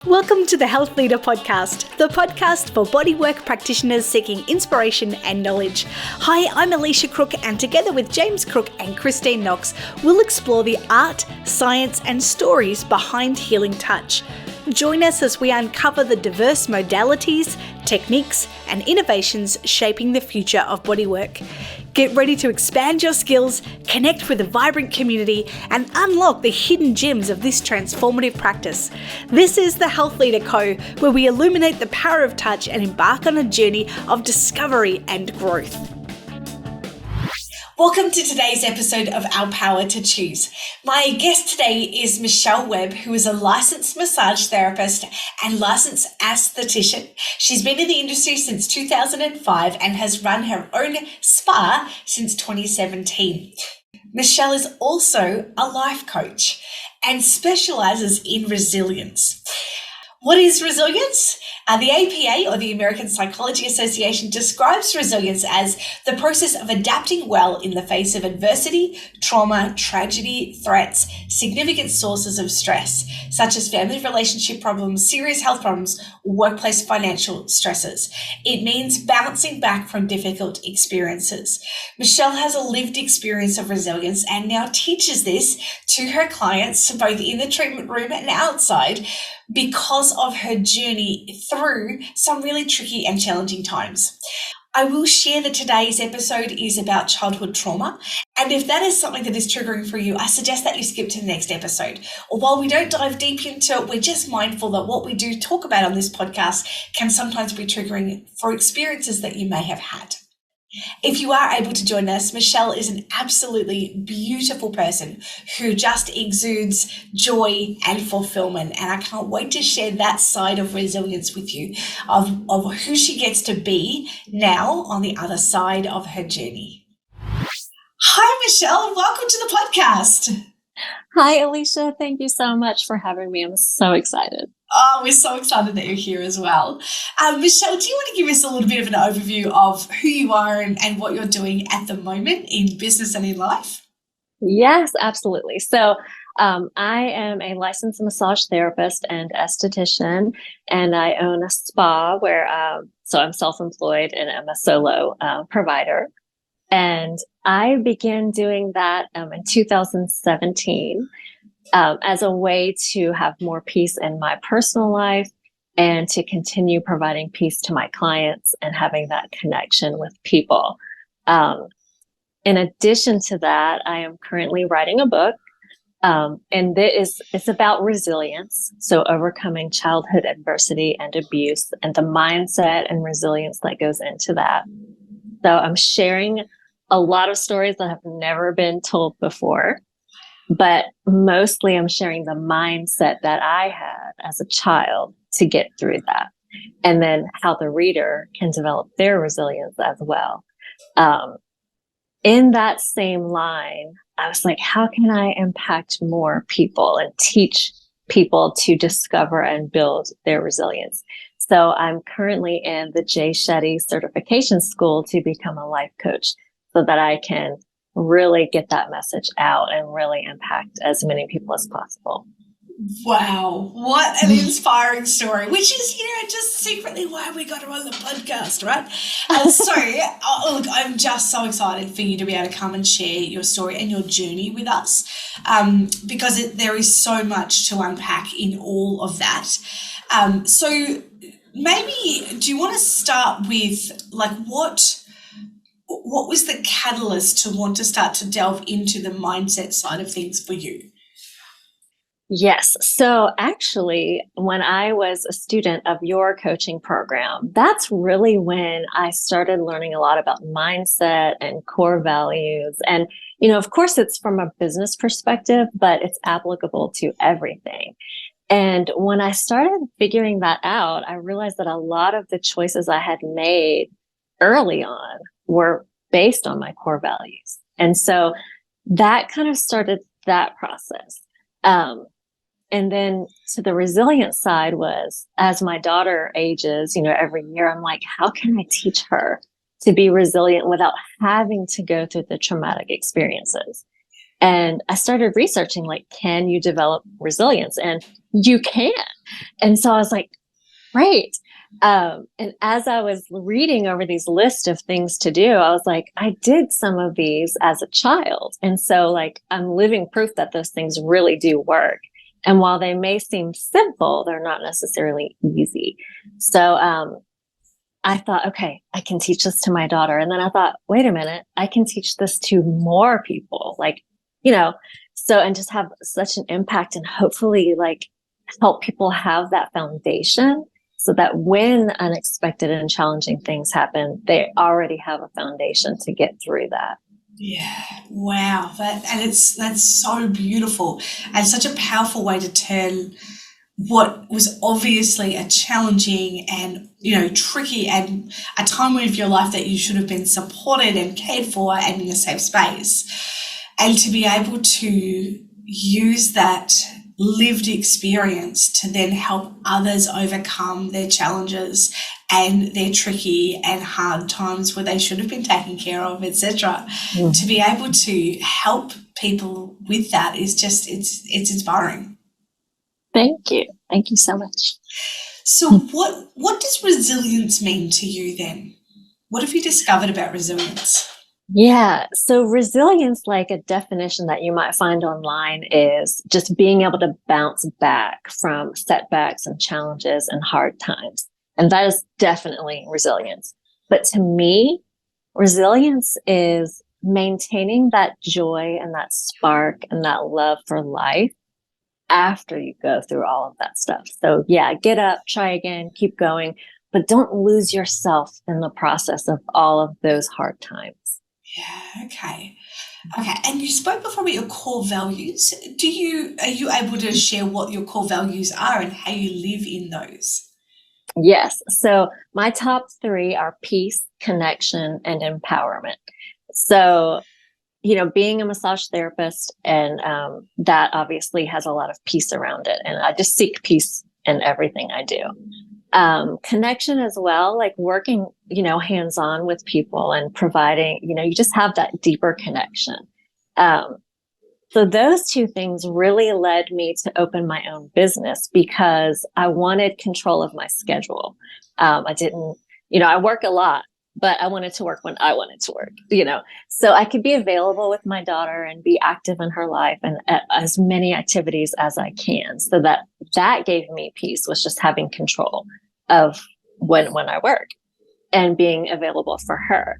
Welcome to the Health Leader Podcast, the podcast for bodywork practitioners seeking inspiration and knowledge. Hi, I'm Alicia Crook, and together with James Crook and Christine Knox, we'll explore the art, science, and stories behind healing touch. Join us as we uncover the diverse modalities, techniques, and innovations shaping the future of bodywork. Get ready to expand your skills, connect with a vibrant community, and unlock the hidden gems of this transformative practice. This is the Health Leader Co., where we illuminate the power of touch and embark on a journey of discovery and growth. Welcome to today's episode of Our Power to Choose. My guest today is Mechelle Webb, who is a licensed massage therapist and licensed esthetician. She's been in the industry since 2005 and has run her own spa since 2017. Mechelle is also a life coach and specializes in resilience. What is resilience? The APA, or the American Psychology Association, describes resilience as the process of adapting well in the face of adversity, trauma, tragedy, threats, significant sources of stress, such as family relationship problems, serious health problems, workplace financial stresses. It means bouncing back from difficult experiences. Mechelle has a lived experience of resilience and now teaches this to her clients, both in the treatment room and outside, because of her journey through some really tricky and challenging times. I will share that today's episode is about childhood trauma, and if that is something that is triggering for you, I suggest that you skip to the next episode. Or while we don't dive deep into it, we're just mindful that what we do talk about on this podcast can sometimes be triggering for experiences that you may have had. If you are able to join us, Mechelle is an absolutely beautiful person who just exudes joy and fulfillment. And I can't wait to share that side of resilience with you, of who she gets to be now on the other side of her journey. Hi, Mechelle. Welcome to the podcast. Hi, Alicia. Thank you so much for having me. I'm so excited. Oh, we're so excited that you're here as well. Mechelle, do you want to give us a little bit of an overview of who you are and what you're doing at the moment in business and in life? Yes, absolutely. So I am a licensed massage therapist and esthetician, and I own a spa where, so I'm self-employed and I'm a solo provider. And I began doing that in 2017. As a way to have more peace in my personal life and to continue providing peace to my clients and having that connection with people. In addition to that, I am currently writing a book, and it's about resilience. So overcoming childhood adversity and abuse and the mindset and resilience that goes into that. So I'm sharing a lot of stories that have never been told before. But mostly I'm sharing the mindset that I had as a child to get through that. And then how the reader can develop their resilience as well. In that same line, I was like, how can I impact more people and teach people to discover and build their resilience? So I'm currently in the Jay Shetty certification school to become a life coach so that I can really get that message out and really impact as many people as possible. Wow, what an inspiring story, which is, just secretly why we got her on the podcast, right? Look, I'm just so excited for you to be able to come and share your story and your journey with us, because there is so much to unpack in all of that. So maybe, do you want to start with, what was the catalyst to want to start to delve into the mindset side of things for you? Yes. So actually, when I was a student of your coaching program, that's really when I started learning a lot about mindset and core values. And, of course, it's from a business perspective, but it's applicable to everything. And when I started figuring that out, I realized that a lot of the choices I had made early on were based on my core values. And so that kind of started that process. And then to the resilient side was, as my daughter ages, every year, I'm like, how can I teach her to be resilient without having to go through the traumatic experiences? And I started researching, like, can you develop resilience? And you can. And so I was like, great. And as I was reading over these lists of things to do, I was like, I did some of these as a child. And so, like, I'm living proof that those things really do work. And while they may seem simple, they're not necessarily easy. So, I thought, okay, I can teach this to my daughter. And then I thought, wait a minute, I can teach this to more people. Like, you know, so, and just have such an impact and hopefully, like, help people have that foundation so that when unexpected and challenging things happen, they already have a foundation to get through that. Yeah, wow. That's so beautiful and such a powerful way to turn what was obviously a challenging and tricky and a time of your life that you should have been supported and cared for and in a safe space, and to be able to use that lived experience to then help others overcome their challenges and their tricky and hard times where they should have been taken care of, etc. To be able to help people with that is just it's inspiring. Thank you. Thank you so much. So what does resilience mean to you then? What have you discovered about resilience? Yeah. So resilience, like a definition that you might find online, is just being able to bounce back from setbacks and challenges and hard times. And that is definitely resilience. But to me, resilience is maintaining that joy and that spark and that love for life after you go through all of that stuff. So yeah, get up, try again, keep going, but don't lose yourself in the process of all of those hard times. Yeah, okay. Okay, and you spoke before about your core values. Are you able to share what your core values are and how you live in those? Yes. So my top three are peace, connection, and empowerment. So, being a massage therapist, and that obviously has a lot of peace around it. And I just seek peace in everything I do. Connection as well, like working, hands on with people and providing, you just have that deeper connection. So those two things really led me to open my own business because I wanted control of my schedule. I didn't, I work a lot, but I wanted to work when I wanted to work, so I could be available with my daughter and be active in her life and as many activities as I can. So that gave me peace, was just having control of when I work and being available for her.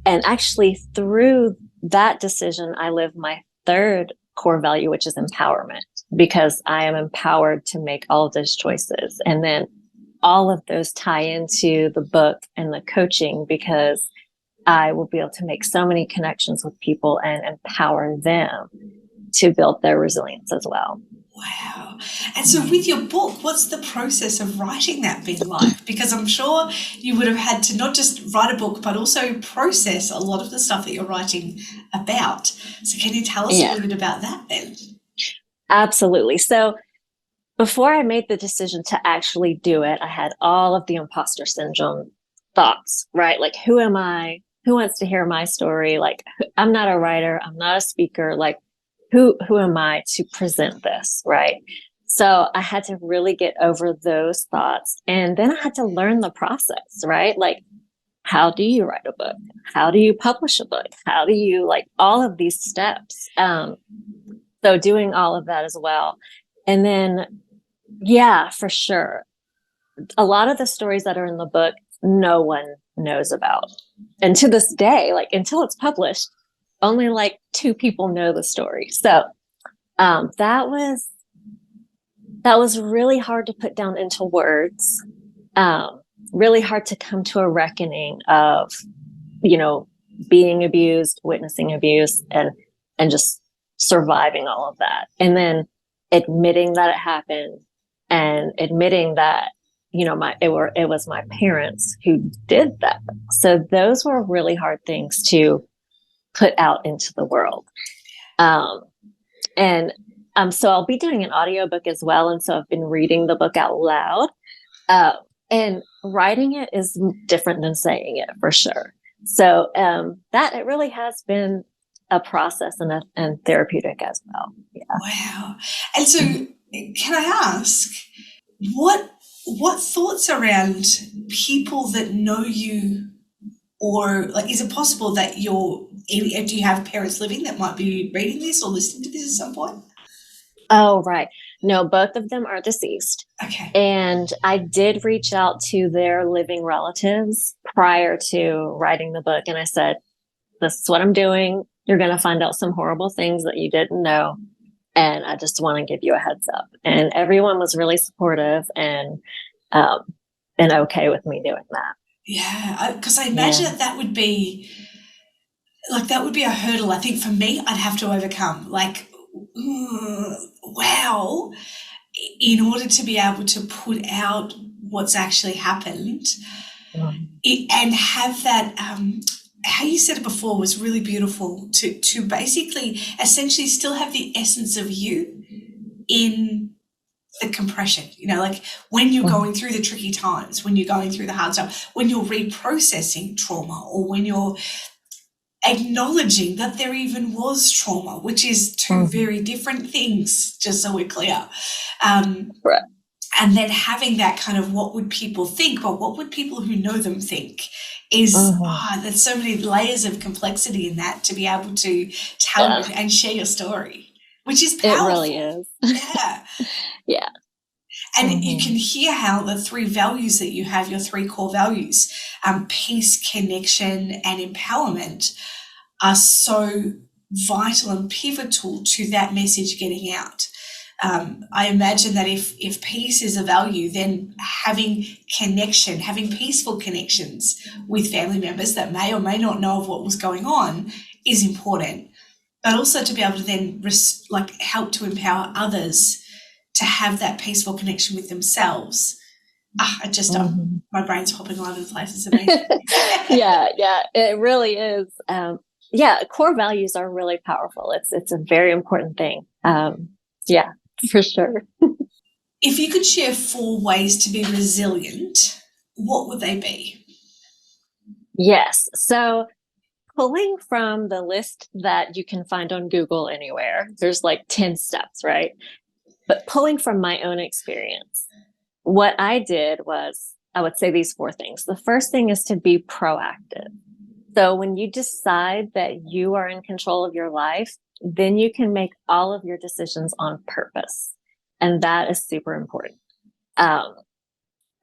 And actually through that decision, I live my third core value, which is empowerment, because I am empowered to make all of those choices. And then all of those tie into the book and the coaching, because I will be able to make so many connections with people and empower them to build their resilience as well. Wow. And so with your book, what's the process of writing that been like? Because I'm sure you would have had to not just write a book, but also process a lot of the stuff that you're writing about. So can you tell us a little bit about that then? Absolutely. So before I made the decision to actually do it, I had all of the imposter syndrome thoughts, right? Like, who am I? Who wants to hear my story? Like, I'm not a writer. I'm not a speaker. Like, who am I to present this, right? So I had to really get over those thoughts. And then I had to learn the process, right? Like, how do you write a book? How do you publish a book? How do you, like, all of these steps? So doing all of that as well. And then, yeah, for sure, a lot of the stories that are in the book, no one knows about. And to this day, like, until it's published, only like 2 people know the story. So that was really hard to put down into words. Really hard to come to a reckoning of, being abused, witnessing abuse, and just surviving all of that. And then admitting that it happened, and admitting that, it was my parents who did that. So those were really hard things to put out into the world. So I'll be doing an audiobook as well. And so I've been reading the book out loud. And writing it is different than saying it, for sure. So that it really has been a process and therapeutic as well. Yeah. Wow. And so can I ask, what thoughts around people that know you, or like, is it possible that do you have parents living that might be reading this or listening to this at some point? Oh, right. No, both of them are deceased. Okay. And I did reach out to their living relatives prior to writing the book. And I said, this is what I'm doing. You're going to find out some horrible things that you didn't know. And I just want to give you a heads up. And everyone was really supportive and okay with me doing that. Yeah, because I imagine that would be a hurdle. I think for me, I'd have to overcome. Like, wow, in order to be able to put out what's actually happened, and have that. How you said it before was really beautiful. To basically, essentially, still have the essence of you in the compression, like when you're going through the tricky times, when you're going through the hard stuff, when you're reprocessing trauma, or when you're acknowledging that there even was trauma, which is two very different things, just so we're clear. Right. And then having that kind of what would people think, but what would people who know them think is, there's so many layers of complexity in that, to be able to tell and share your story, which is powerful. It really is. Yeah. Yeah. And you can hear how the three values that you have, your three core values, peace, connection, and empowerment, are so vital and pivotal to that message getting out. I imagine that if peace is a value, then having connection, having peaceful connections with family members that may or may not know of what was going on is important. But also to be able to then help to empower others to have that peaceful connection with themselves. My brain's hopping all over the place. It's amazing. Yeah, it really is. Core values are really powerful. It's a very important thing. Yeah, for sure. If you could share 4 ways to be resilient, what would they be? Yes. So pulling from the list that you can find on Google anywhere, there's like 10 steps, right? But pulling from my own experience, what I did was, I would say these 4 things. The first thing is to be proactive. So when you decide that you are in control of your life, then you can make all of your decisions on purpose. And that is super important.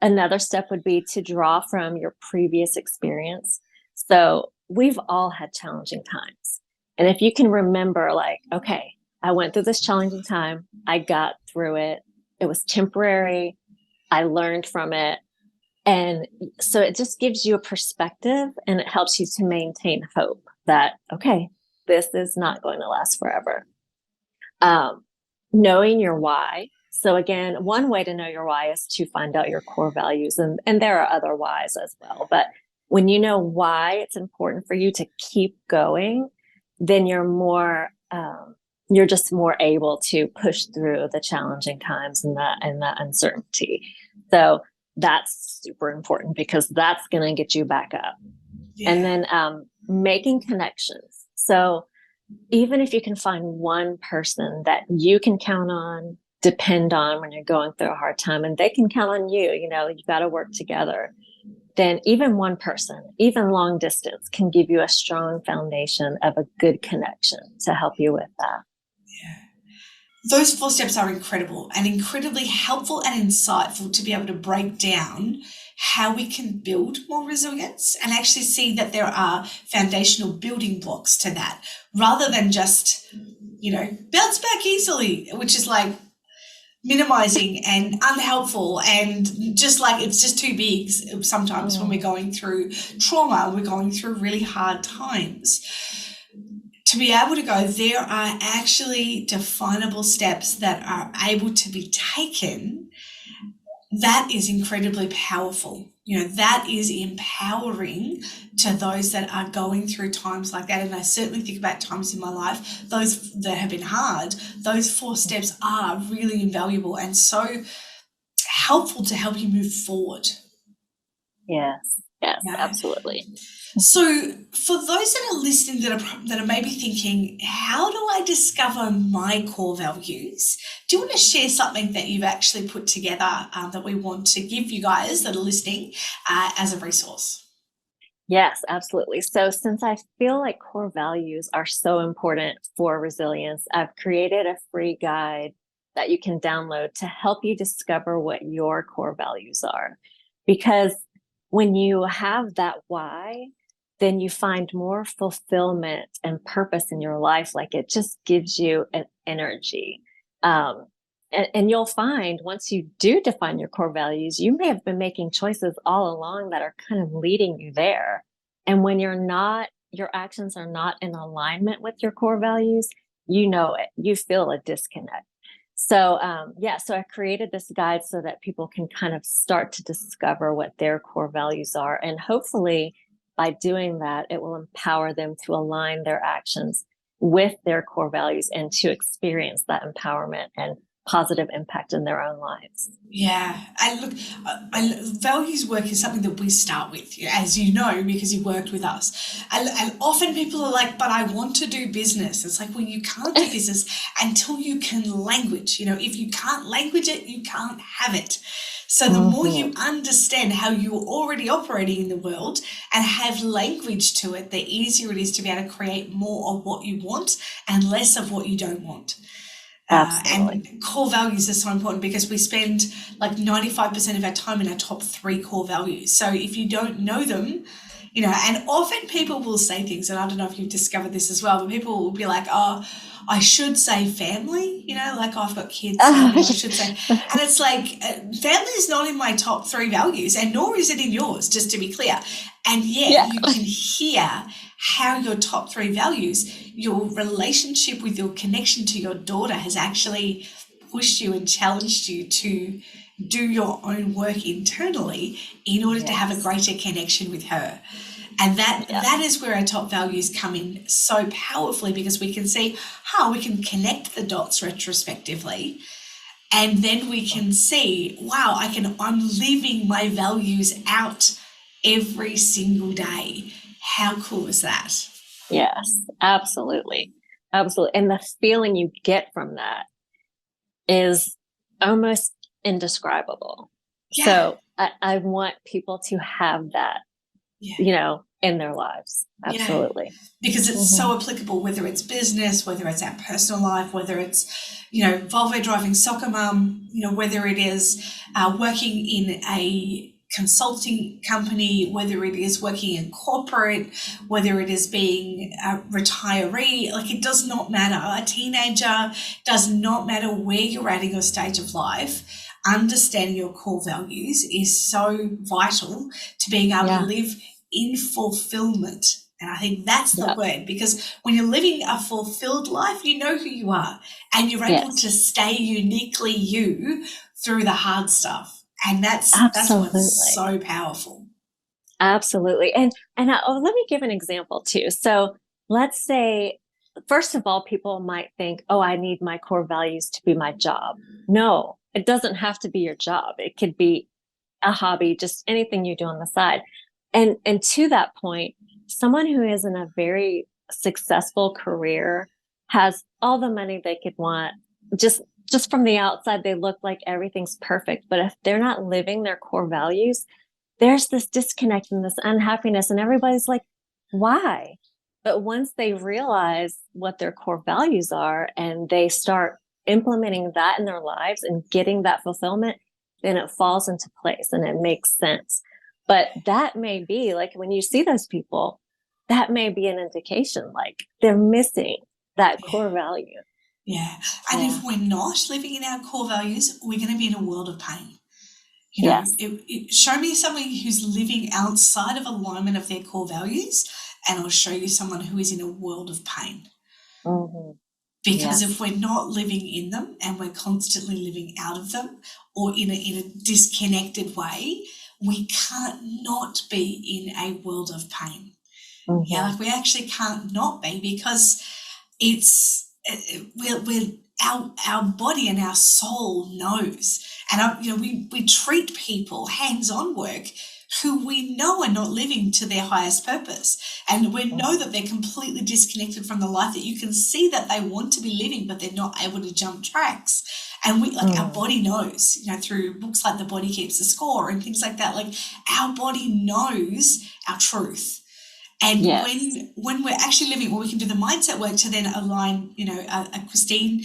Another step would be to draw from your previous experience. So we've all had challenging times. And if you can remember, like, okay, I went through this challenging time. I got through it. It was temporary. I learned from it. And so it just gives you a perspective, and it helps you to maintain hope that, okay, this is not going to last forever. Knowing your why. So again, one way to know your why is to find out your core values. And there are other whys as well. But when you know why it's important for you to keep going, then you're just more able to push through the challenging times and the uncertainty. So that's super important, because that's going to get you back up. Yeah. And then making connections. So even if you can find one person that you can count on, depend on when you're going through a hard time, and they can count on you, you've got to work together, then even one person, even long distance, can give you a strong foundation of a good connection to help you with that. Yeah. Those 4 steps are incredible and incredibly helpful and insightful to be able to break down how we can build more resilience and actually see that there are foundational building blocks to that, rather than just, bounce back easily, which is like minimizing and unhelpful, and just like it's just too big sometimes when we're going through trauma, we're going through really hard times. To be able to go, there are actually definable steps that are able to be taken, that is incredibly powerful. That is empowering to those that are going through times like that. And I certainly think about times in my life, those that have been hard, those 4 steps are really invaluable and so helpful to help you move forward. Yes, Yes, Yeah. absolutely. So, for those that are listening that are maybe thinking, how do I discover my core values? Do you want to share something that you've actually put together that we want to give you guys that are listening as a resource? Yes, absolutely. So, since I feel like core values are so important for resilience, I've created a free guide that you can download to help you discover what your core values are. Because when you have that why, then you find more fulfillment and purpose in your life. Like it just gives you an energy. Um, and you'll find once you do define your core values, you may have been making choices all along that are kind of leading you there. And when your actions are not in alignment with your core values, you know it, you feel a disconnect. So, yeah, so I created this guide so that people can kind of start to discover what their core values are. And hopefully, by doing that, it will empower them to align their actions with their core values and to experience that empowerment and positive impact in their own lives. Yeah, and look, values work is something that we start with, as you know, because you worked with us. And often people are like, but I want to do business. It's like, well, you can't do business until you can language. If you can't language it, you can't have it. So the more you Mhm. understand how you're already operating in the world and have language to it, the easier it is to be able to create more of what you want and less of what you don't want. Absolutely. And core values are so important because we spend like 95% of our time in our top three core values. So if you don't know them, and often people will say things, and I don't know if you've discovered this as well, but people will be like, oh, I should say family, like, oh, I've got kids, so, I should say. And it's like, family is not in my top three values, and nor is it in yours, just to be clear. And yet Yeah. you can hear how your top three values, your relationship with your connection to your daughter has actually pushed you and challenged you to do your own work internally in order to have a Yes. greater connection with her. And that Yeah. that is where our top values come in so powerfully, because we can see how we can connect the dots retrospectively, and then we can see, wow, I'm living my values out every single day. How cool is that? Yes, absolutely. Absolutely. And the feeling you get from that is almost indescribable. Yeah, So I want people to have that, yeah, in their lives. yeah. Absolutely. Because it's Hmm. so applicable, whether it's business, whether it's our personal life, whether it's, Volvo driving soccer mum, whether it is working in a consulting company, whether it is working in corporate, whether it is being a retiree, like it does not matter. A teenager, does not matter where you're at in your stage of life. Understanding your core values is so vital to being able to Yeah. live in fulfillment. And I think that's the Yeah. word, because when you're living a fulfilled life, you know who you are and you're able Yes. to stay uniquely you through the hard stuff. And that's what's Absolutely. so powerful. Absolutely. And let me give an example too. So let's say, first of all, people might think, oh, I need my core values to be my job. No, it doesn't have to be your job. It could be a hobby, just anything you do on the side. And to that point, someone who is in a very successful career has all the money they could want. Just just from the outside, they look like everything's perfect. But if they're not living their core values, there's this disconnect and this unhappiness, and everybody's like, why? But once they realize what their core values are and they start implementing that in their lives and getting that fulfillment, then it falls into place and it makes sense. But that may be like when you see those people, that may be an indication like they're missing that Yeah. core value. Yeah. And Yeah. if we're not living in our core values, we're going to be in a world of pain. Yes. Show me somebody who's living outside of alignment of their core values, and I'll show you someone who is in a world of pain. Hmm. Because if Yes. we're not living in them and we're constantly living out of them, or in a disconnected way, we can't not be in a world of pain. Yeah, Hmm. like we actually can't not be, because it's we're our body and our soul knows. And we treat people hands-on work who we know are not living to their highest purpose. And we know that they're completely disconnected from the life that you can see that they want to be living, but they're not able to jump tracks. And we, like, our body knows, through books like The Body Keeps the Score and things like that, like our body knows our truth. And when we're actually living, we can do the mindset work to then align, Christine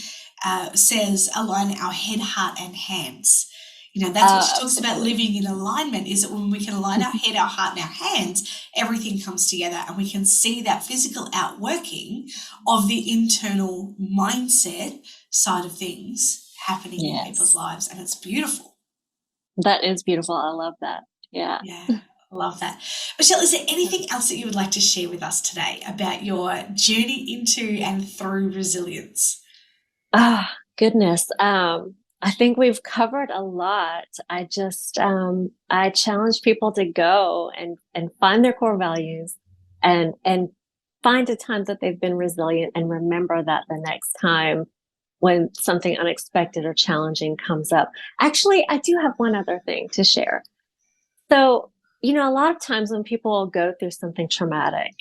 says, align our head, heart, and hands. That's what she talks about living in alignment, is that when we can align our head, our heart, and our hands, everything comes together and we can see that physical outworking of the internal mindset side of things happening in people's lives. And it's beautiful. That is beautiful. I love that. Yeah. Yeah. I love that. Mechelle, is there anything else that you would like to share with us today about your journey into and through resilience? Goodness. I think we've covered a lot. I just, I challenge people to go and find their core values and find a time that they've been resilient and remember that the next time when something unexpected or challenging comes up. Actually, I do have one other thing to share. So, a lot of times when people go through something traumatic,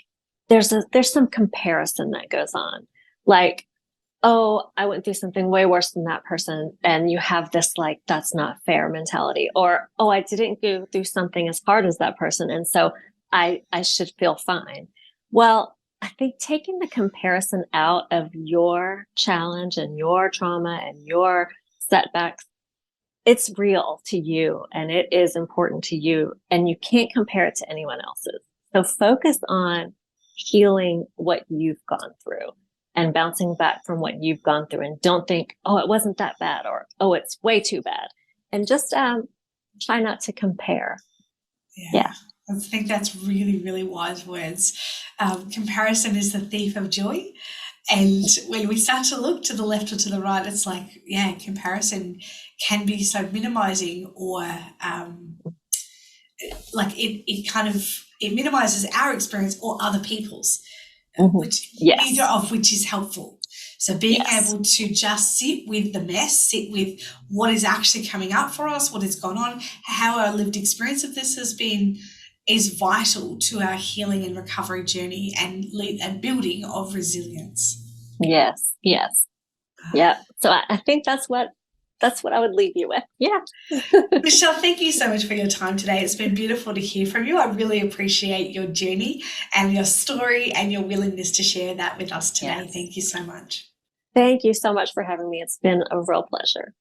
there's some comparison that goes on. Like, oh, I went through something way worse than that person. And you have this, like, that's not fair mentality. Or, oh, I didn't go through something as hard as that person. And so I should feel fine. Well, I think taking the comparison out of your challenge and your trauma and your setbacks, it's real to you and it is important to you, and you can't compare it to anyone else's. So focus on healing what you've gone through and bouncing back from what you've gone through, and don't think, oh, it wasn't that bad, or, oh, it's way too bad. And just try not to compare. Yeah. I think that's really, really wise words. Comparison is the thief of joy. And when we start to look to the left or to the right, it's like, comparison can be so minimizing, or it minimizes our experience or other people's, neither of which is helpful. So being able to just sit with the mess, sit with what is actually coming up for us, what has gone on, how our lived experience of this has been, is vital to our healing and recovery journey and building of resilience. Yes. Yeah. So I think that's what I would leave you with. Yeah. Mechelle, thank you so much for your time today. It's been beautiful to hear from you. I really appreciate your journey and your story and your willingness to share that with us today. Yes. Thank you so much. Thank you so much for having me. It's been a real pleasure.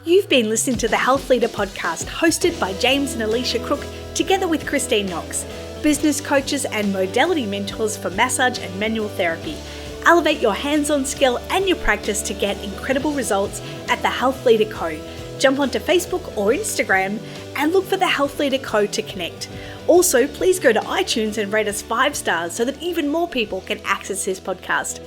You've been listening to the Health Leader Podcast, hosted by James and Alicia Crook, together with Christine Knox, business coaches and modality mentors for massage and manual therapy. Elevate your hands-on skill and your practice to get incredible results at the Health Leader Co. Jump onto Facebook or Instagram and look for the Health Leader Co to connect. Also, please go to iTunes and rate us 5 stars so that even more people can access this podcast.